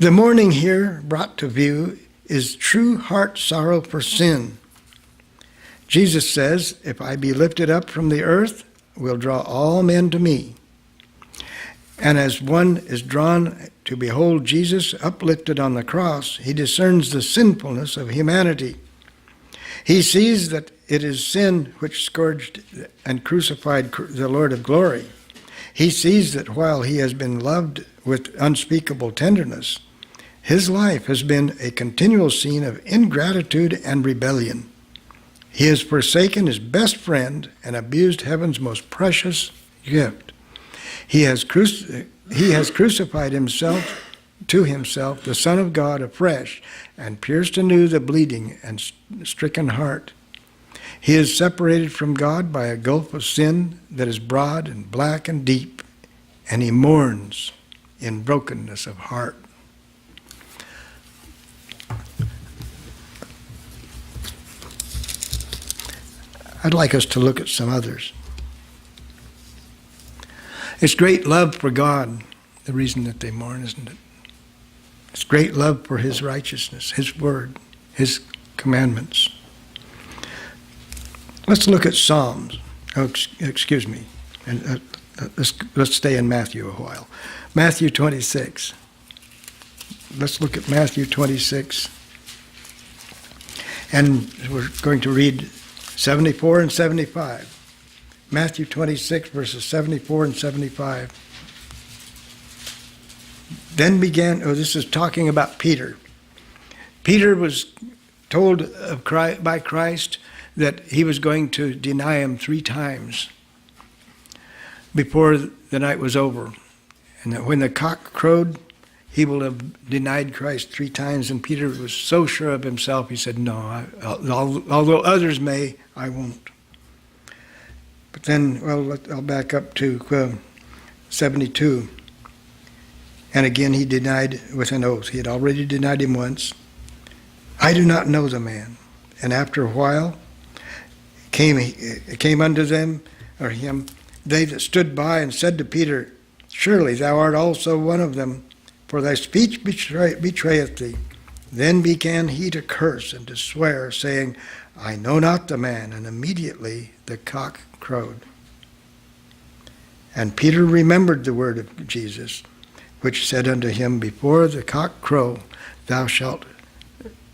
The mourning here brought to view is true heart sorrow for sin. Jesus says, if I be lifted up from the earth, will draw all men to me. And as one is drawn to behold Jesus uplifted on the cross, he discerns the sinfulness of humanity. He sees that it is sin which scourged and crucified the Lord of glory. He sees that while he has been loved with unspeakable tenderness, his life has been a continual scene of ingratitude and rebellion. He has forsaken his best friend and abused heaven's most precious gift. He has crucified himself to himself, the Son of God, afresh, and pierced anew the bleeding and stricken heart. He is separated from God by a gulf of sin that is broad and black and deep, and he mourns in brokenness of heart. I'd like us to look at some others. It's great love for God, the reason that they mourn, isn't it? It's great love for his righteousness, his word, his commandments. Let's look at Psalms. Excuse me. And let's stay in Matthew a while. Matthew 26. Let's look at Matthew 26. And we're going to read 74 and 75. Matthew 26, verses 74 and 75. Then began, this is talking about Peter. Peter was told by Christ that he was going to deny him 3 times before the night was over. And that when the cock crowed, he will have denied Christ 3 times. And Peter was so sure of himself, he said, no, although others may, I won't. But then, I'll back up to 72. And again he denied with an oath. He had already denied him once. I do not know the man. And after a while came unto them, or him, they that stood by, and said to Peter, surely thou art also one of them, for thy speech betrayeth thee. Then began he to curse and to swear, saying, I know not the man. And immediately the cock crowed. And Peter remembered the word of Jesus, which said unto him, before the cock crow, thou shalt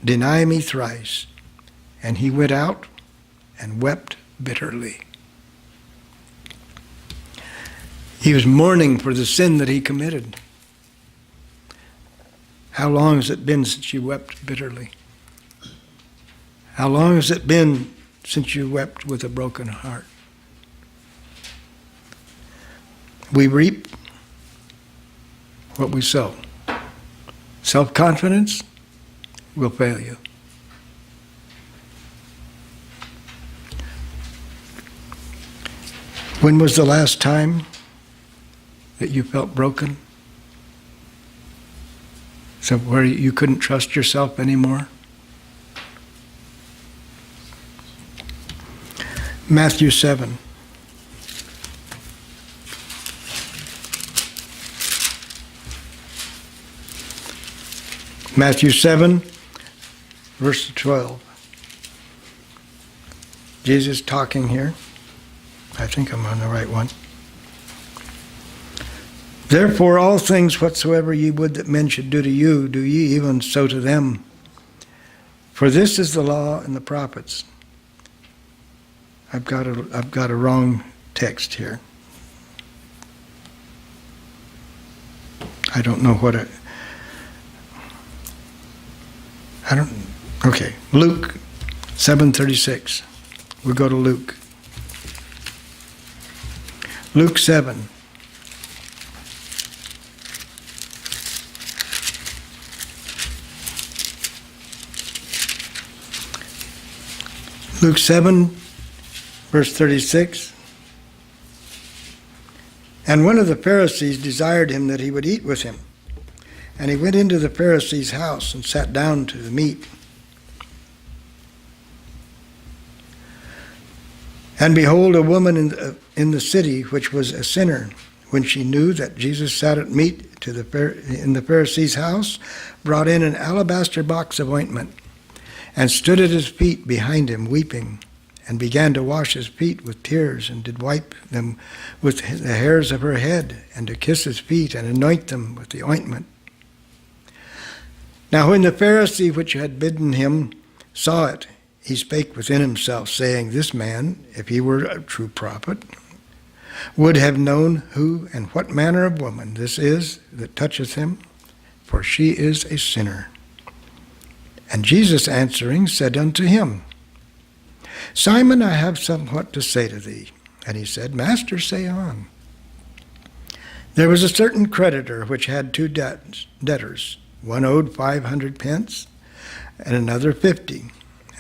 deny me thrice. And he went out and wept bitterly. He was mourning for the sin that he committed. How long has it been since you wept bitterly? How long has it been since you wept with a broken heart? We reap what we sow. Self-confidence will fail you. When was the last time that you felt broken? So where you couldn't trust yourself anymore? Matthew 7. Matthew 7, verse 12. Jesus talking here. I think I'm on the right one. Therefore all things whatsoever ye would that men should do to you, do ye even so to them. For this is the law and the prophets. I've got a wrong text here. I don't know what okay. Luke 7:36. We'll go to Luke. Luke 7. Luke 7, verse 36. And one of the Pharisees desired him that he would eat with him. And he went into the Pharisee's house and sat down to the meat. And behold, a woman in the city, which was a sinner, when she knew that Jesus sat at meat in the Pharisee's house, brought in an alabaster box of ointment, and stood at his feet behind him, weeping, and began to wash his feet with tears, and did wipe them with the hairs of her head, and to kiss his feet, and anoint them with the ointment. Now when the Pharisee which had bidden him saw it, he spake within himself, saying, This man, if he were a true prophet, would have known who and what manner of woman this is that toucheth him, for she is a sinner. And Jesus answering said unto him, Simon, I have somewhat to say to thee. And he said, Master, say on. There was a certain creditor which had two debtors. One owed 500 pence, and another 50.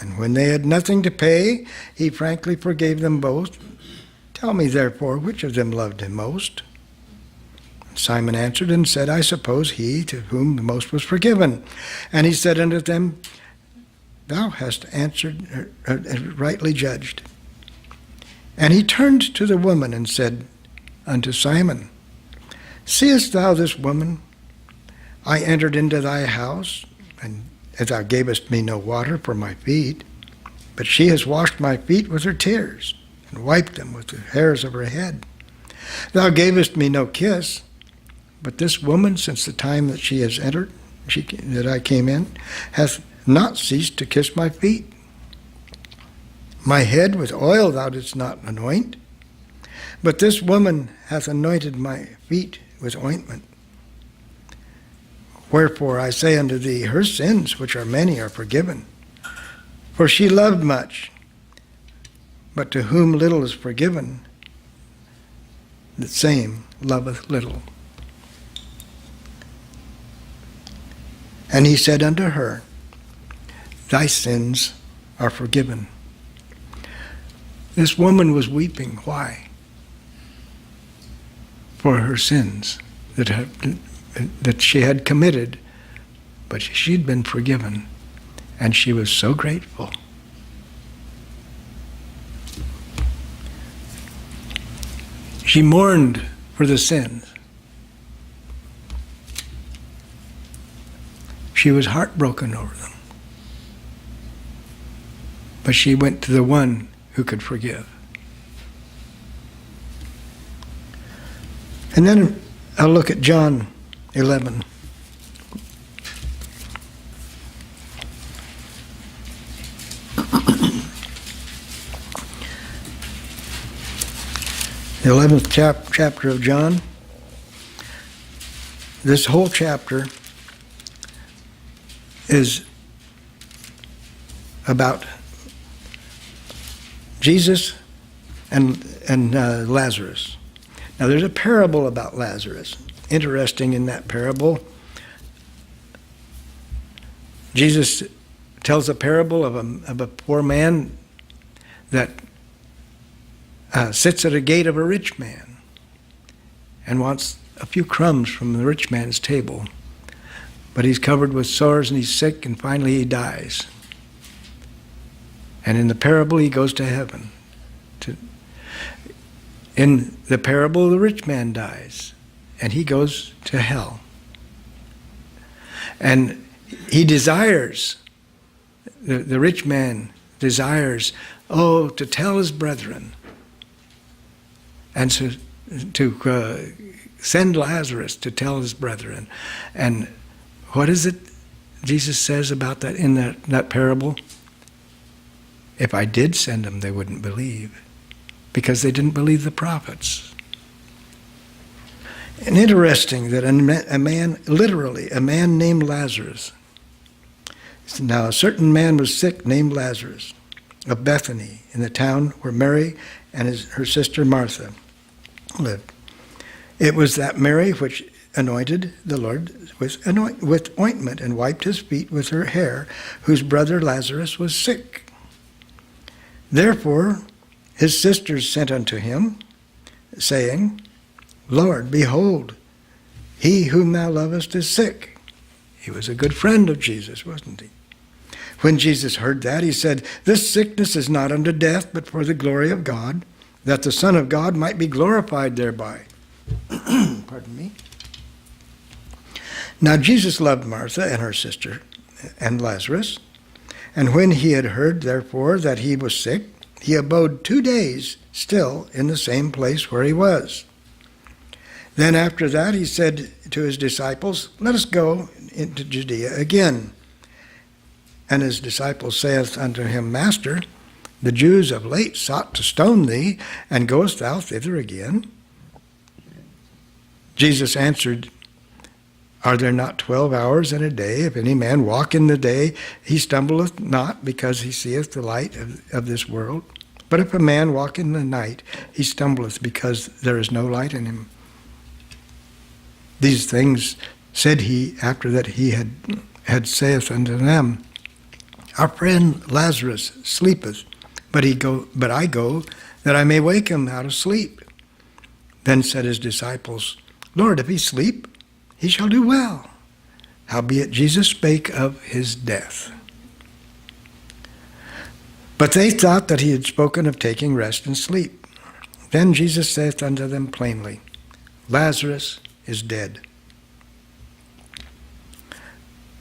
And when they had nothing to pay, he frankly forgave them both. Tell me, therefore, which of them loved him most? Simon answered and said, I suppose he to whom the most was forgiven. And he said unto them, Thou hast answered, rightly judged. And he turned to the woman and said unto Simon, Seest thou this woman? I entered into thy house, and thou gavest me no water for my feet, but she has washed my feet with her tears, and wiped them with the hairs of her head. Thou gavest me no kiss, but this woman, since the time that she has entered, that I came in, hath not ceased to kiss my feet. My head with oil thou didst not anoint, but this woman hath anointed my feet with ointment. Wherefore I say unto thee, her sins, which are many, are forgiven. For she loved much, but to whom little is forgiven, the same loveth little. And he said unto her, Thy sins are forgiven. This woman was weeping. Why? For her sins that she had committed, but she'd been forgiven, and she was so grateful. She mourned for the sins. She was heartbroken over them. But she went to the one who could forgive. And then I'll look at John 11. The 11th chapter of John. This whole chapter is about Jesus and Lazarus. Now there's a parable about Lazarus. Interesting in that parable, Jesus tells a parable of a poor man that sits at a gate of a rich man and wants a few crumbs from the rich man's table. But he's covered with sores and he's sick, and finally he dies. And in the parable he goes to heaven. In the parable, the rich man dies and he goes to hell. And he desires, the rich man desires, to tell his brethren and to send Lazarus to tell his brethren. And what is it Jesus says about that in that parable? If I did send them, they wouldn't believe, because they didn't believe the prophets. And interesting that a man named Lazarus. Now a certain man was sick named Lazarus of Bethany, in the town where Mary and her sister Martha lived. It was that Mary which anointed the Lord with ointment and wiped his feet with her hair, whose brother Lazarus was sick. Therefore his sisters sent unto him, saying, Lord, behold, he whom thou lovest is sick. He was a good friend of Jesus, wasn't he? When Jesus heard that, he said, This sickness is not unto death, but for the glory of God, that the Son of God might be glorified thereby. Now Jesus loved Martha and her sister and Lazarus. And when he had heard, therefore, that he was sick, he abode 2 days still in the same place where he was. Then after that he said to his disciples, Let us go into Judea again. And his disciples saith unto him, Master, the Jews of late sought to stone thee, and goest thou thither again? Jesus answered, Are there not 12 hours in a day? If any man walk in the day, he stumbleth not, because he seeth the light of this world. But if a man walk in the night, he stumbleth, because there is no light in him. These things said he after that he had saith unto them, Our friend Lazarus sleepeth, but I go that I may wake him out of sleep. Then said his disciples, Lord, if he sleep, he shall do well. Howbeit Jesus spake of his death. But they thought that he had spoken of taking rest and sleep. Then Jesus saith unto them plainly, Lazarus is dead.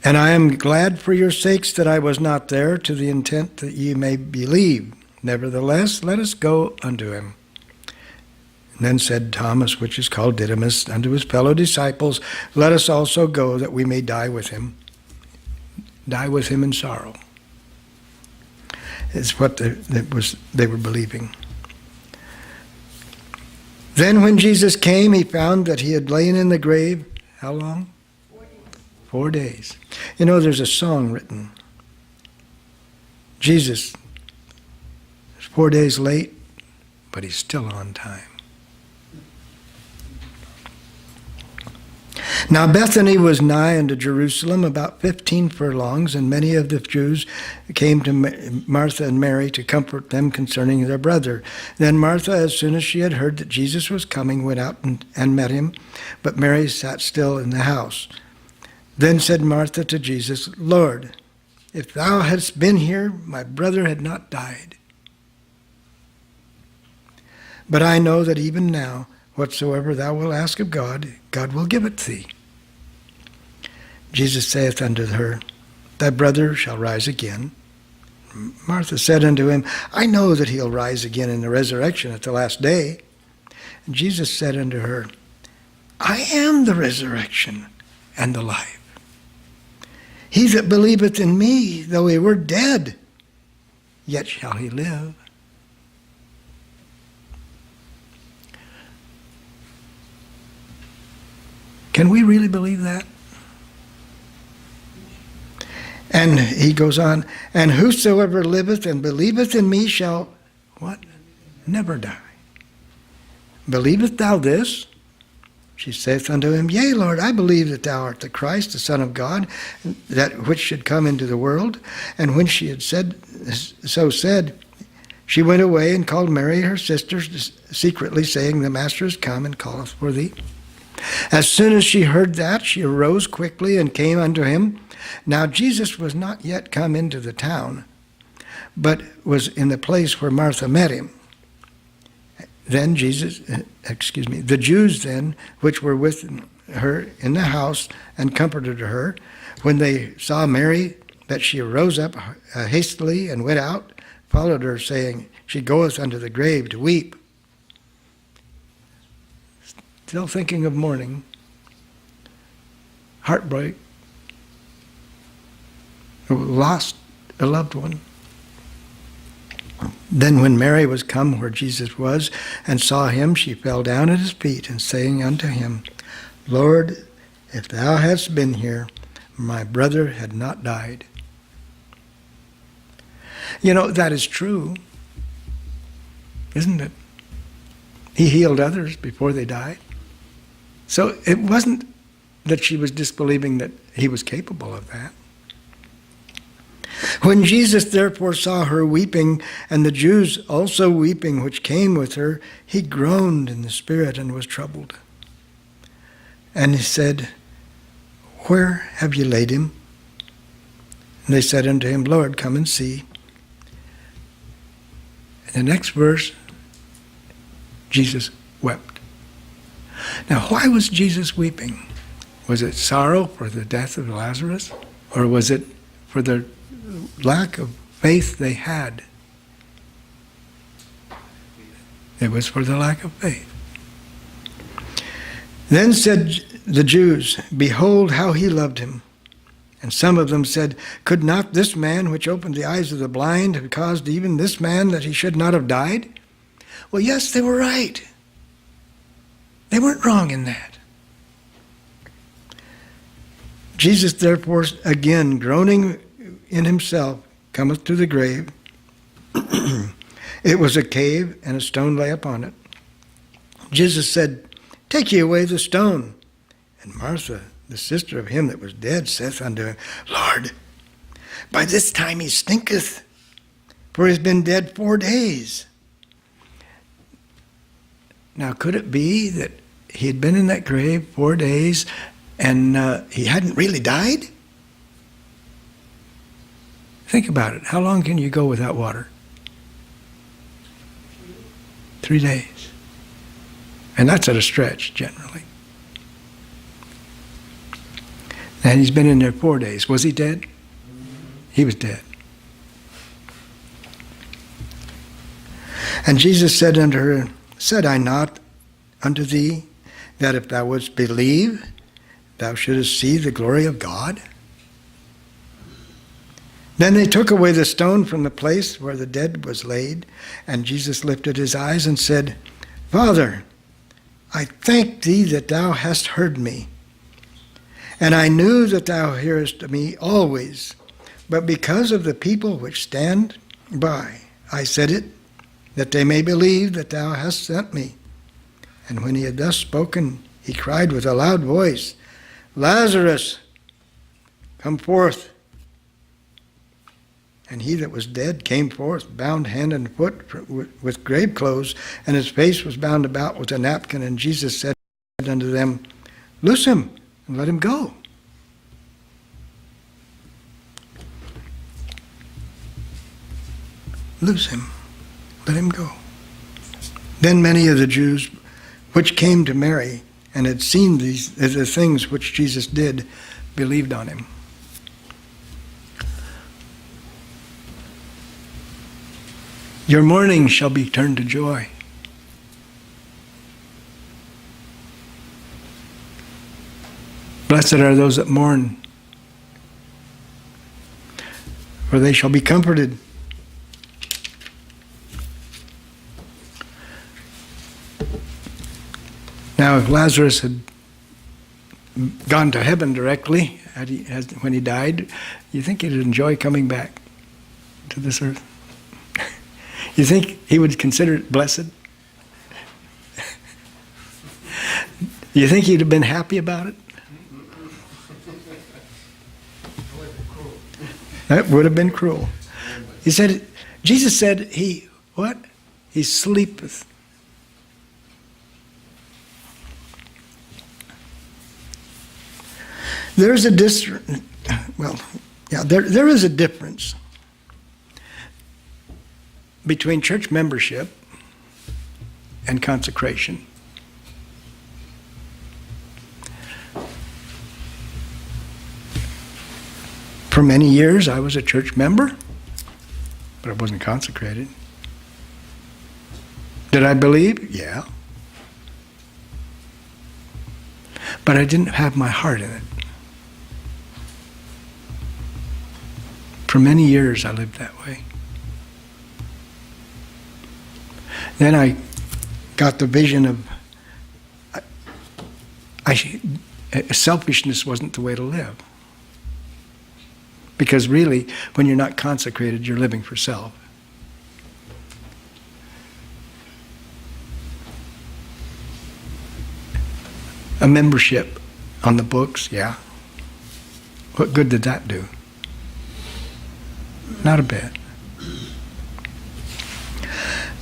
And I am glad for your sakes that I was not there, to the intent that ye may believe. Nevertheless, let us go unto him. And then said Thomas, which is called Didymus, unto his fellow disciples, Let us also go, that we may die with him in sorrow. It's what they were believing. Then when Jesus came, he found that he had lain in the grave, how long? 4 days. You know, there's a song written. Jesus is 4 days late, but he's still on time. Now Bethany was nigh unto Jerusalem, about 15 furlongs, and many of the Jews came to Martha and Mary to comfort them concerning their brother. Then Martha, as soon as she had heard that Jesus was coming, went out and met him, but Mary sat still in the house. Then said Martha to Jesus, Lord, if thou hadst been here, my brother had not died. But I know that even now, whatsoever thou wilt ask of God, God will give it thee. Jesus saith unto her, Thy brother shall rise again. Martha said unto him, I know that he'll rise again in the resurrection at the last day. And Jesus said unto her, I am the resurrection and the life. He that believeth in me, though he were dead, yet shall he live. Can we really believe that? And he goes on, and whosoever liveth and believeth in me shall, what? Never die. Believest thou this? She saith unto him, Yea, Lord, I believe that thou art the Christ, the Son of God, that which should come into the world. And when she had said, she went away and called Mary her sister secretly, saying, The Master is come and calleth for thee. As soon as she heard that, she arose quickly and came unto him. Now Jesus was not yet come into the town, but was in the place where Martha met him. Then the Jews then, which were with her in the house and comforted her, when they saw Mary, that she arose up hastily and went out, followed her, saying, She goeth unto the grave to weep. Still thinking of mourning, heartbreak, lost a loved one. Then when Mary was come where Jesus was, and saw him, she fell down at his feet, and saying unto him, Lord, if thou hadst been here, my brother had not died. You know, that is true, isn't it? He healed others before they died. So it wasn't that she was disbelieving that he was capable of that. When Jesus therefore saw her weeping, and the Jews also weeping which came with her, he groaned in the spirit and was troubled. And he said, Where have ye laid him? And they said unto him, Lord, come and see. And the next verse, Jesus wept. Now, why was Jesus weeping? Was it sorrow for the death of Lazarus? Or was it for the lack of faith they had? It was for the lack of faith. Then said the Jews, "Behold how he loved him." And some of them said, "Could not this man which opened the eyes of the blind have caused even this man that he should not have died?" Well, yes, they were right. They weren't wrong in that. Jesus, therefore, again, groaning in himself, cometh to the grave. It was a cave, and a stone lay upon it. Jesus said, "Take ye away the stone." And Martha, the sister of him that was dead, saith unto him, "Lord, by this time he stinketh, for he has been dead 4 days." Now, could it be that he had been in that grave 4 days and he hadn't really died? Think about it. How long can you go without water? 3 days. And that's at a stretch, generally. And he's been in there 4 days. Was he dead? He was dead. And Jesus said unto her, "Said I not unto thee, that if thou wouldst believe, thou shouldest see the glory of God?" Then they took away the stone from the place where the dead was laid, and Jesus lifted his eyes and said, "Father, I thank thee that thou hast heard me. And I knew that thou hearest me always, but because of the people which stand by, I said it, that they may believe that thou hast sent me." And when he had thus spoken, he cried with a loud voice, "Lazarus, come forth." And he that was dead came forth, bound hand and foot with grave clothes, and his face was bound about with a napkin. And Jesus said unto them, "Loose him, and let him go." Loose him, let him go. Then many of the Jews which came to Mary and had seen the things which Jesus did believed on him. Your mourning shall be turned to joy. Blessed are those that mourn, for they shall be comforted. Now, if Lazarus had gone to heaven directly when he died, you think he'd enjoy coming back to this earth? You think he would consider it blessed? You think he'd have been happy about it? That would have been cruel. He said, Jesus said, he sleepeth. There is a difference between church membership and consecration. For many years, I was a church member, but I wasn't consecrated. Did I believe? Yeah. But I didn't have my heart in it. For many years, I lived that way. Then I got the vision of selfishness wasn't the way to live. Because really, when you're not consecrated, you're living for self. A membership on the books, yeah. What good did that do? Not a bit.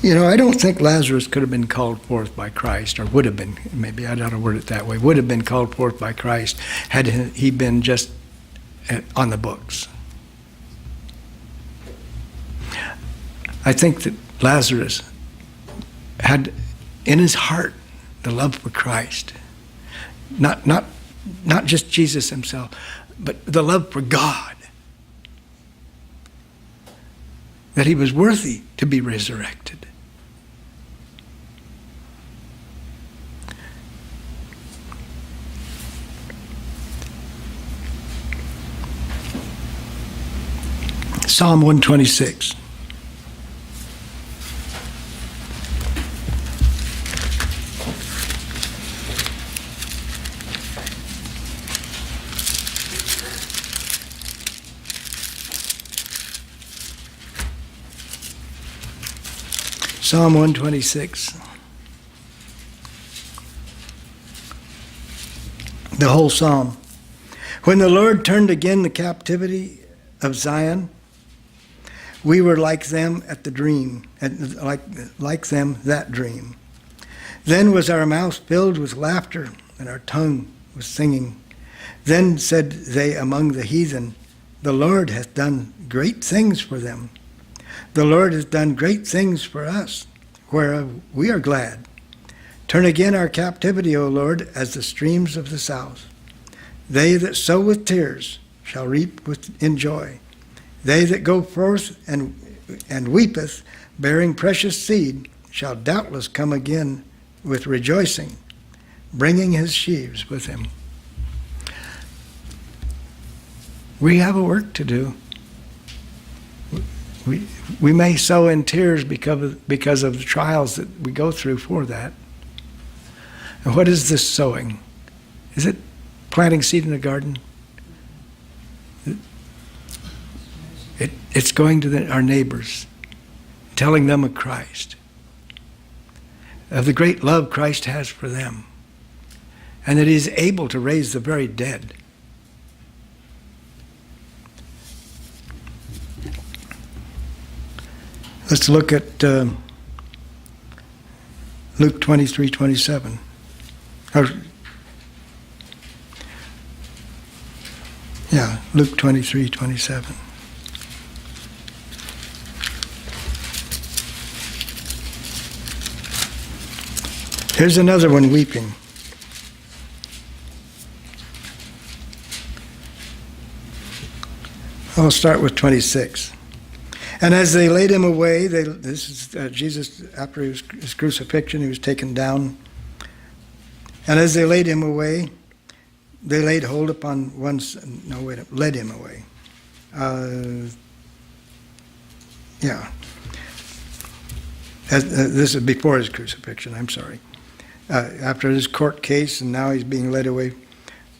You know, I don't think Lazarus could have been called forth by Christ, or would have been, maybe I ought to word it that way, would have been called forth by Christ had he been just on the books. I think that Lazarus had in his heart the love for Christ. Not Not just Jesus himself, but the love for God. That he was worthy to be resurrected. Psalm 126. Psalm 126. The whole psalm. When the Lord turned again the captivity of Zion, we were like them at the dream, like them that dream. Then was our mouth filled with laughter, and our tongue was singing. Then said they among the heathen, the Lord hath done great things for them. The Lord has done great things for us, whereof we are glad. Turn again our captivity, O Lord, as the streams of the south. They that sow with tears shall reap in joy. They that go forth and weepeth, bearing precious seed, shall doubtless come again with rejoicing, bringing his sheaves with him. We have a work to do. We may sow in tears because of the trials that we go through for that. And what is this sowing? Is it planting seed in a garden? It's going to our neighbors, telling them of Christ, of the great love Christ has for them, and that he is able to raise the very dead. Let's look at Luke 23:27. Luke 23:27. Here's another one weeping. I'll start with 26. And as they laid him away, this is Jesus after his crucifixion, he was taken down. And as they laid him away, they laid hold upon led him away. This is before his crucifixion, I'm sorry. After his court case, and now he's being led away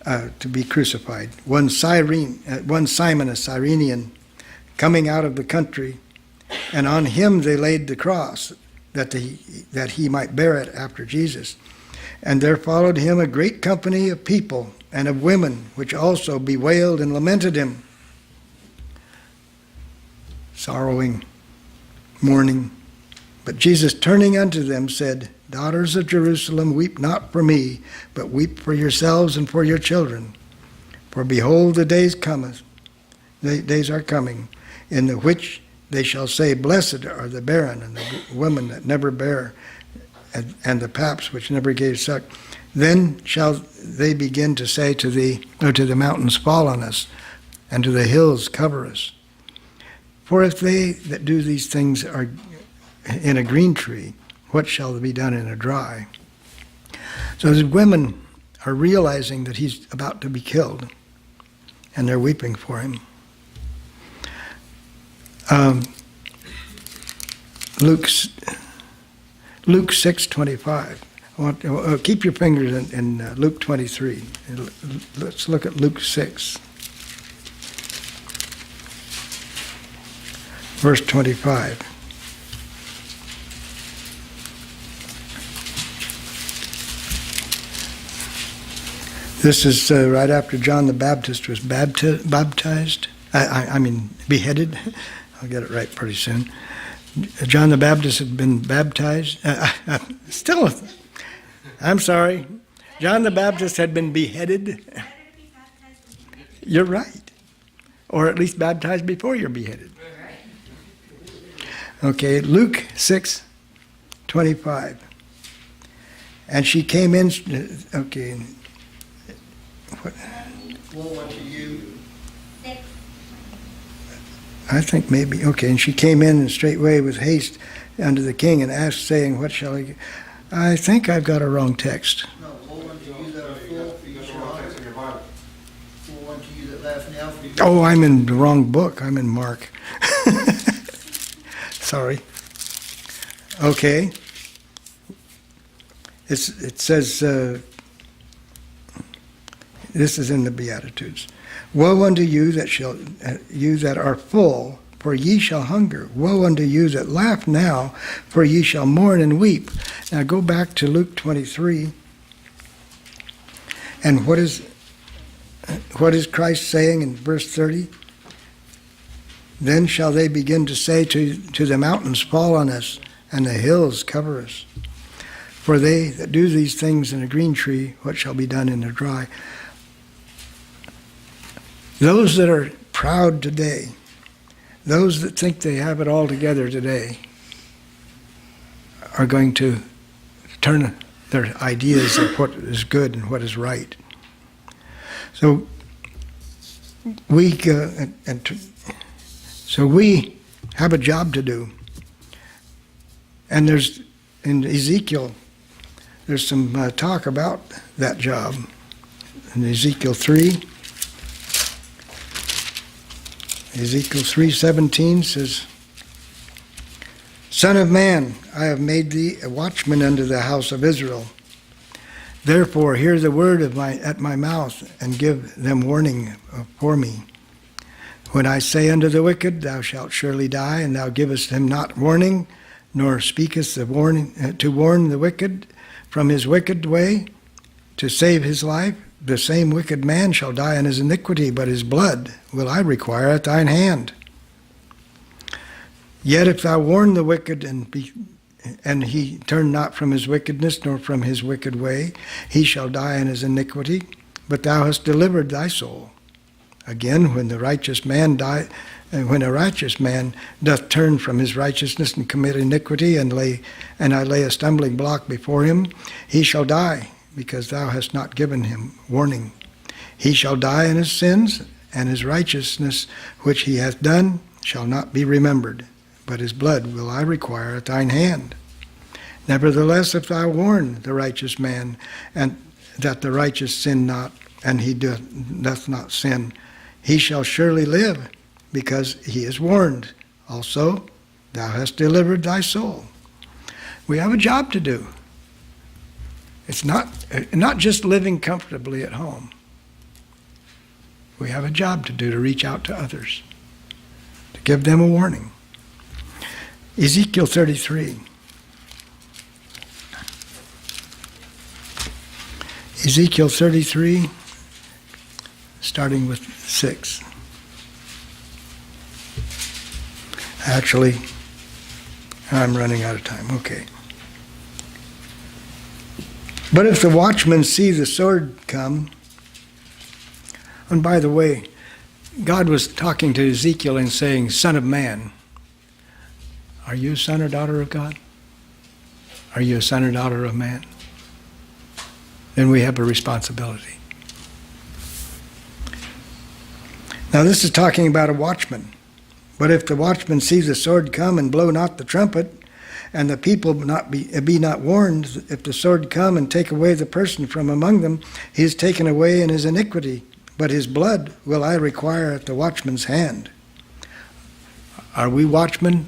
to be crucified. One Simon, a Cyrenian, coming out of the country, and on him they laid the cross, that he might bear it after Jesus. And there followed him a great company of people and of women, which also bewailed and lamented him, sorrowing, mourning. But Jesus, turning unto them, said, Daughters of Jerusalem, weep not for me, but weep for yourselves and for your children. For behold, the days are coming, in the which they shall say, Blessed are the barren, and the women that never bear, and the paps which never gave suck. Then shall they begin to say to the mountains, Fall on us, and to the hills, cover us. For if they that do these things are in a green tree, what shall be done in a dry? So the women are realizing that he's about to be killed, and they're weeping for him. Luke 6:25. Keep your fingers in Luke 23. Let's look at Luke 6, verse 25. This is right after John the Baptist was baptized. Beheaded. I'll get it right pretty soon. John the Baptist had been baptized. I'm sorry. John the Baptist had been beheaded. You're right. Or at least baptized before you're beheaded. Okay, Luke 6:25. And she came in, okay. What? Woe unto you. 6. I think maybe, okay. And she came in and straightway with haste unto the king and asked, saying, what shall I? I think I've got a wrong text. No, woe unto you that are full, for you shall hunger. Woe unto you that laugh now, for you. Oh, I'm in the wrong book. I'm in Mark. Sorry. Okay. It says, this is in the Beatitudes. Woe unto you that are full, for ye shall hunger. Woe unto you that laugh now, for ye shall mourn and weep. Now go back to Luke 23. And what is Christ saying in verse 30? Then shall they begin to say to the mountains, fall on us, and the hills cover us. For they that do these things in a green tree, what shall be done in a dry? Those that are proud today, those that think they have it all together today, are going to turn their ideas of what is good and what is right. So we have a job to do. And there's in Ezekiel, there's some talk about that job. In Ezekiel 3. Ezekiel 3:17 says, Son of man, I have made thee a watchman unto the house of Israel. Therefore hear the word at my mouth, and give them warning for me. When I say unto the wicked, thou shalt surely die, and thou givest him not warning, nor speakest the warning to warn the wicked from his wicked way, to save his life, the same wicked man shall die in his iniquity, but his blood will I require at thine hand. Yet if thou warn the wicked, and he turn not from his wickedness, nor from his wicked way, he shall die in his iniquity, but thou hast delivered thy soul. Again, when a righteous man doth turn from his righteousness and commit iniquity, and I lay a stumbling block before him, he shall die, because thou hast not given him warning. He shall die in his sins, and his righteousness which he hath done shall not be remembered, but his blood will I require at thine hand. Nevertheless, if thou warn the righteous man, and that the righteous sin not, and he doth not sin, he shall surely live, because he is warned. Also, thou hast delivered thy soul. We have a job to do. It's not just living comfortably at home. We have a job to do to reach out to others, to give them a warning. Ezekiel 33. Ezekiel 33, starting with 6. Actually, I'm running out of time. Okay. But if the watchman see the sword come, and by the way, God was talking to Ezekiel and saying, Son of man, are you a son or daughter of God? Are you a son or daughter of man? Then we have a responsibility. Now this is talking about a watchman. But if the watchman see the sword come and blow not the trumpet, and the people be not warned, if the sword come and take away the person from among them, he is taken away in his iniquity, but his blood will I require at the watchman's hand. Are we watchmen?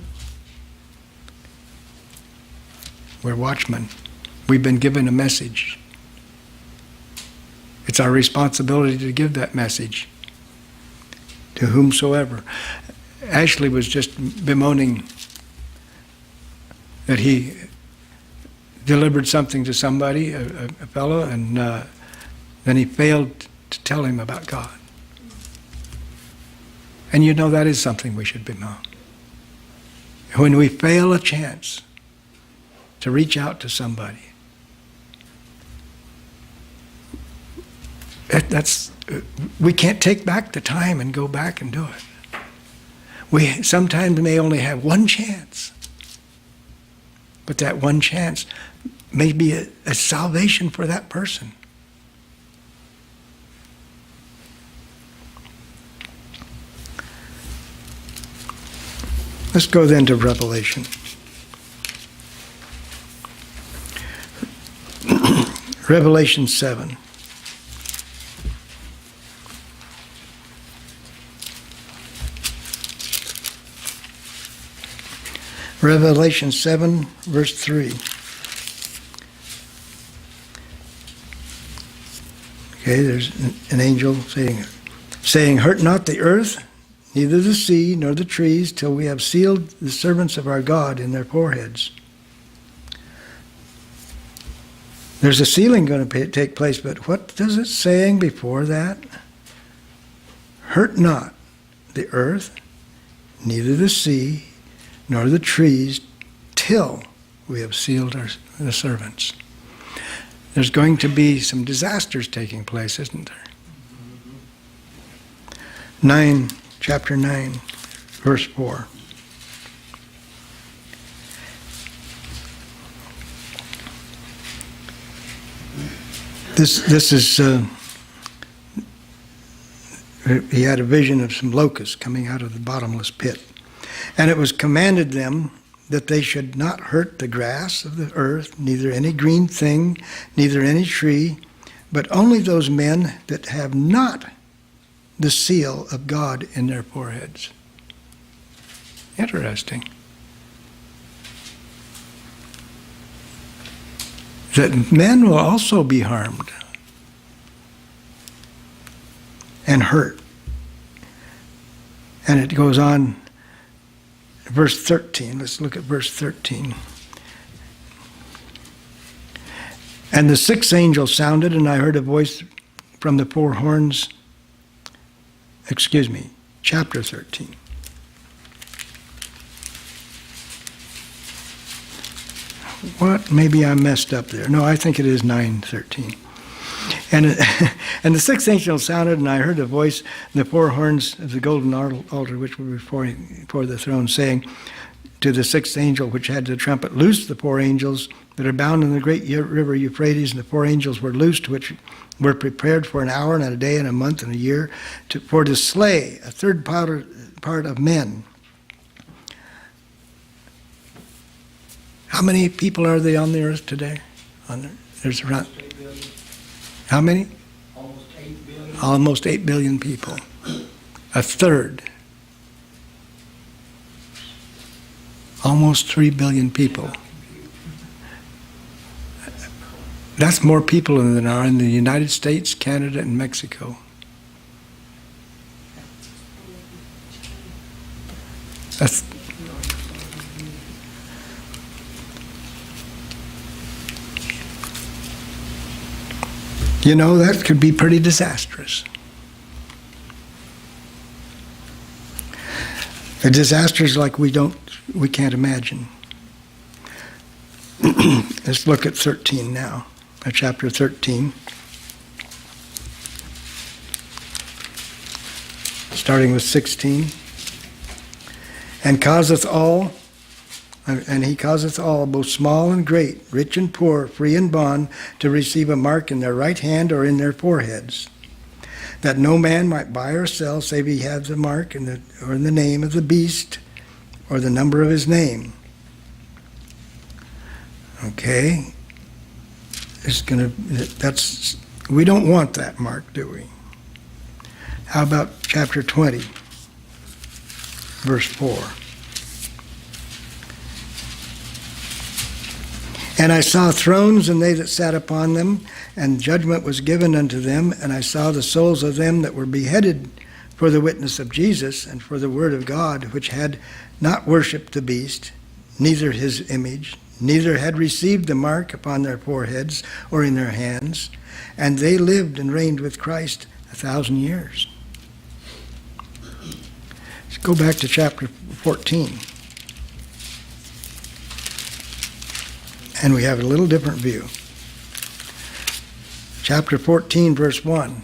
We're watchmen. We've been given a message. It's our responsibility to give that message to whomsoever. Ashley was just bemoaning that he delivered something to somebody, a fellow, and then he failed to tell him about God. And you know that is something we should bemoan. When we fail a chance to reach out to somebody, we can't take back the time and go back and do it. We sometimes may only have one chance. But that one chance may be a salvation for that person. Let's go then to Revelation. Revelation 7. Revelation 7, verse 3. Okay, there's an angel saying, hurt not the earth, neither the sea, nor the trees, till we have sealed the servants of our God in their foreheads. There's a sealing going to take place, but what does it saying before that? Hurt not the earth, neither the sea, nor the trees, till we have sealed the servants. There's going to be some disasters taking place, isn't there? 9, chapter 9, verse 4. This is, he had a vision of some locusts coming out of the bottomless pit. And it was commanded them that they should not hurt the grass of the earth, neither any green thing, neither any tree, but only those men that have not the seal of God in their foreheads. Interesting. That men will also be harmed and hurt. And it goes on, verse 13. Let's look at verse 13. And the sixth angel sounded, and I heard a voice from the four horns. Chapter 13. What? Maybe I messed up there. No, I think it is 9:13. And the sixth angel sounded, and I heard a voice in the four horns of the golden altar, which were before the throne, saying to the sixth angel, which had the trumpet, loose the four angels that are bound in the great river Euphrates. And the four angels were loosed, which were prepared for an hour and a day and a month and a year, for to slay a third part of men. How many people are there on the earth today? There's around. How many? Almost 8 billion. Almost 8 billion people. A third. Almost 3 billion people. That's more people than there are in the United States, Canada, and Mexico. That's. You know, that could be pretty disastrous. A disasters like we can't imagine. Let's look at 13 now, chapter 13. Starting with 16. And he causeth all, both small and great, rich and poor, free and bond, to receive a mark in their right hand or in their foreheads, that no man might buy or sell, save he have the mark or in the name of the beast, or the number of his name. Okay, we don't want that mark, do we? How about chapter 20, verse 4? And I saw thrones, and they that sat upon them, and judgment was given unto them. And I saw the souls of them that were beheaded for the witness of Jesus and for the word of God, which had not worshipped the beast, neither his image, neither had received the mark upon their foreheads or in their hands. And they lived and reigned with Christ 1,000 years. Let's go back to chapter 14. And we have a little different view. Chapter 14, verse 1.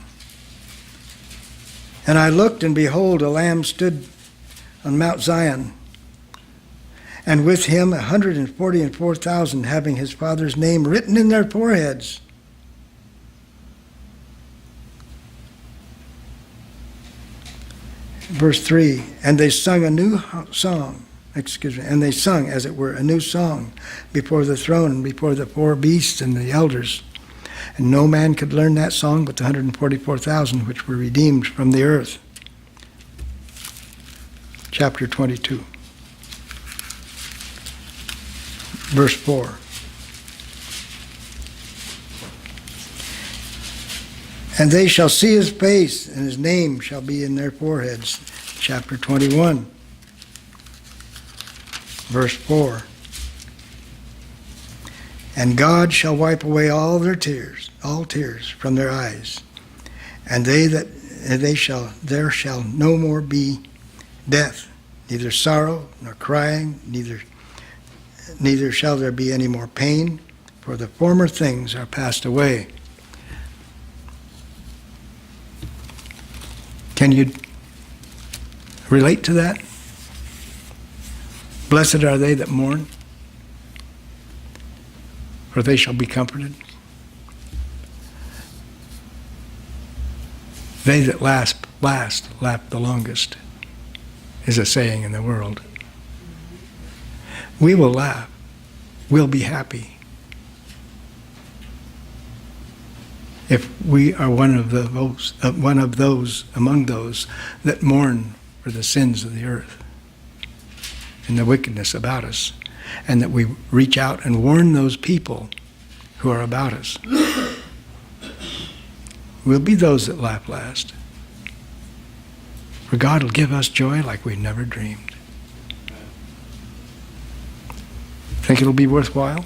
And I looked, and behold, a lamb stood on Mount Zion, and with him 144,000, having his Father's name written in their foreheads. Verse 3. And they sung a new song, and they sung, as it were, a new song before the throne and before the four beasts and the elders. And no man could learn that song but the 144,000 which were redeemed from the earth. Chapter 22, verse 4. And they shall see his face, and his name shall be in their foreheads. Chapter 21, verse 4. And God shall wipe away all tears from their eyes, and there shall no more be death, neither sorrow nor crying, neither shall there be any more pain, for the former things are passed away. Can you relate to that? Blessed are they that mourn, for they shall be comforted. They that last laugh the longest, is a saying in the world. We will laugh. We'll be happy if we are one of those among those that mourn for the sins of the earth and the wickedness about us, and that we reach out and warn those people who are about us. We'll be those that laugh last. For God will give us joy like we never dreamed. Think it'll be worthwhile?